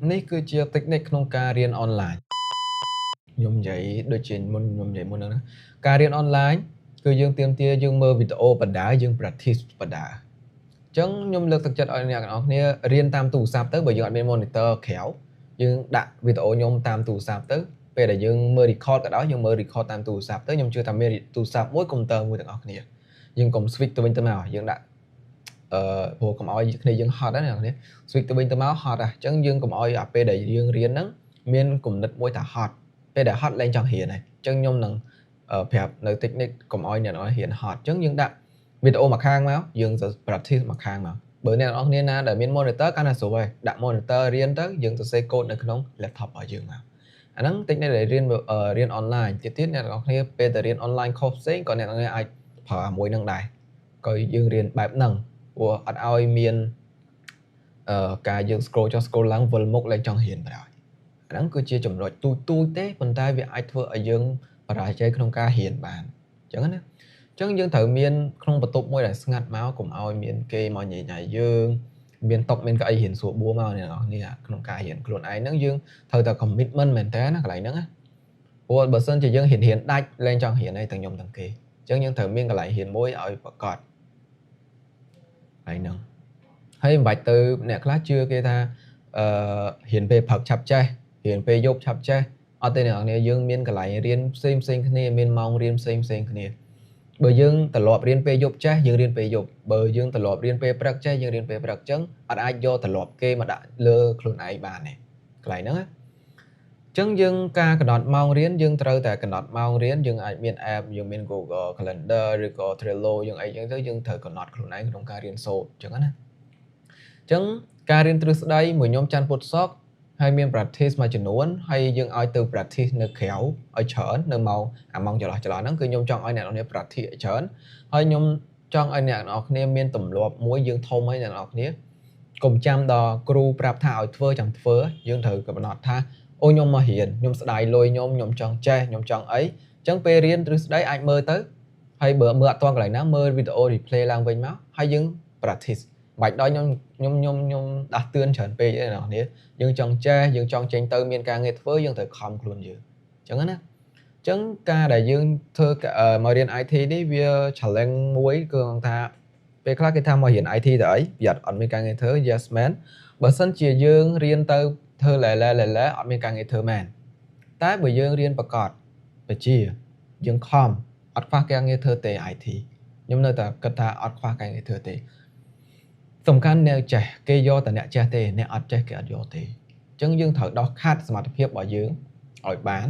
នេះគឺជាតិចនិចក្នុងការរៀនអនឡាញខ្ញុំនិយាយដូចជាមុនខ្ញុំនិយាយមុនហ្នឹងណាការរៀនអនឡាញគឺយើងទាមទារយើងមើលវីដេអូបណ្ដើរយើង practice បណ្ដើរអញ្ចឹងខ្ញុំលើកទឹកចិត្តឲ្យអ្នកទាំងអស់គ្នារៀនតាមទូរស័ព្ទទៅបើយើងអត់មាន monitor ក្រៅយើងដាក់វីដេអូខ្ញុំតាមទូរស័ព្ទទៅពេលដែលយើងមើល record ក៏ដោយយើងមើល record តាមទូរស័ព្ទទៅខ្ញុំជឿថាមានទូរស័ព្ទមួយកុំព្យូទ័រមួយទាំងអស់គ្នាយើងកុំ switch ទៅវិញទៅមកយើងដាក់ព្រោះកុំឲ្យគ្នាយើងហត់ណាអ្នកនរ switch ទៅវិញទៅមកហត់អញ្ចឹងយើងកុំឲ្យអាពេលដែលយើងរៀនហ្នឹងមានគំនិតមួយថាហត់ពេលដែលហត់លែងចង់រៀនហើយអញ្ចឹងខ្ញុំនឹងប្រាប់នៅ technique កុំឲ្យអ្នកនររៀនហត់អញ្ចឹងយើងដាក់វីដេអូមួយខាងមកយើងទៅ practice មួយខាងមកបើអ្នកនរគ្នាណាដែលមាន monitor កាន់តែស្រួលហើយដាក់ monitor រៀនទៅយើងសរសេរ code នៅក្នុង laptop របស់យើងមកអាហ្នឹង technique ដែលរៀន online ទៀតអ្នកនរគ្នាពេលតែរៀន online course ផ្សេងក៏អ្នកនរគ្នាអាចប្រើមួយហ្នឹងដែរក៏យើងរៀនបែបហ្នឹងព្រោះអត់ឲ្យមានការយើង scroll ចុះ scroll ឡើងវិលមុខលែងចង់រៀនបណ្ដោយអាហ្នឹងគឺជាចំណុចទូចទេប៉ុន្តែវាអាចធ្វើឲ្យយើងបរាជ័យក្នុងការរៀនបានអញ្ចឹងណាអញ្ចឹងយើងត្រូវមានក្នុងបន្ទប់មួយដែលស្ងាត់មកកុំឲ្យមានគេមកញ៉ៃញ៉ៃយើងមានតុមានកៅអីរៀនស្រួលបួមកអ្នកនរគ្នាក្នុងការរៀនខ្លួនឯងហ្នឹងយើងត្រូវតែ commitment មែនតើណាកន្លែងហ្នឹងណាព្រោះបើសិនជាយើងរៀនដាច់លែងចង់រៀនអីទាំងខ្ញុំទាំងគេអញ្ចឹងយើងត្រូវមានកន្លែងរៀនមួយឲ្យប្រកបហើយហ្នឹងហើយមិនបាច់ទៅអ្នកខ្លះជឿគេថារៀនពេលព្រឹកឆាប់ចេះរៀនពេលយប់ឆាប់ចេះអត់ទេអ្នកនរគ្នាយើងមានកន្លែងរៀនផ្សេងគ្នាមានម៉ោងរៀនផ្សេងគ្នាបើយើងត្រឡប់រៀនពេលយប់ចេះយើងរៀនពេលយប់បើយើងត្រឡប់រៀនពេលព្រឹកចេះយើងរៀនពេលព្រឹកអញ្ចឹងអត់អាចយកត្រឡប់គេមកដាក់លើខ្លួនឯងបានទេកន្លែងហ្នឹងណាអញ្ចឹងយើងការកំណត់ម៉ោងរៀនយើងត្រូវតែកំណត់ម៉ោងរៀនយើងអាចមាន app យើងមាន Google Calendar ឬក៏ Trello យើងអីចឹងទៅយើងត្រូវកំណត់ខ្លួនឯងក្នុងការរៀនសូត្រអញ្ចឹងណាអញ្ចឹងការរៀនទ្រឹស្ដីមួយខ្ញុំច័ន្ទពុទ្ធសុខហើយមាន practice មួយចំនួនហើយយើងឲ្យទៅ practice នៅក្រៅឲ្យច្រើននៅម៉ោងចន្លោះហ្នឹងគឺខ្ញុំចង់ឲ្យអ្នកនរគ្នា practice ឲ្យច្រើនហើយខ្ញុំចង់ឲ្យអ្នកនរគ្នាមានទម្លាប់មួយយើងធំឲ្យអ្នកនរគ្នាកុំចាំដល់គ្រូប្រាប់ថាឲ្យធ្វើចាំធ្វើយើងត្រូវកំណត់ថាអូខ្ញុំមករៀនខ្ញុំស្ដាយលុយខ្ញុំចង់ចេះខ្ញុំចង់អីអញ្ចឹងពេលរៀនទ្រឹស្ដីអាចមើលទៅហើយបើមើលអត់ទាន់កន្លែងណាមើលវីដេអូ replay ឡើងវិញមកហើយយើង practice បាច់ដល់ខ្ញុំដាស់តឿនច្រើនពេកទេអ្នកនរគ្នាយើងចង់ចេះយើងចង់ចេញទៅមានការងារធ្វើយើងត្រូវខំខ្លួនយើងអញ្ចឹងណាអញ្ចឹងការដែលយើងធ្វើមករៀន IT នេះវា challenge មួយគឺថាពេលខ្លះគេថាមករៀន IT ទៅអីវាអត់មានការងារធ្វើ yes man បើសិនជាយើងរៀនទៅធ្វើលែអត់មានការងារធ្វើមែនតែបើយើងរៀនប្រកបបជាយើងខំអត់ខ្វះការងារធ្វើទេ IT ខ្ញុំនៅតែគិតថាអត់ខ្វះការងារធ្វើទេសំខាន់អ្នកចេះគេយកតែអ្នកចេះទេអ្នកអត់ចេះគេអត់យកទេអញ្ចឹងយើងត្រូវដោះខាត់សមត្ថភាពរបស់យើងឲ្យបាន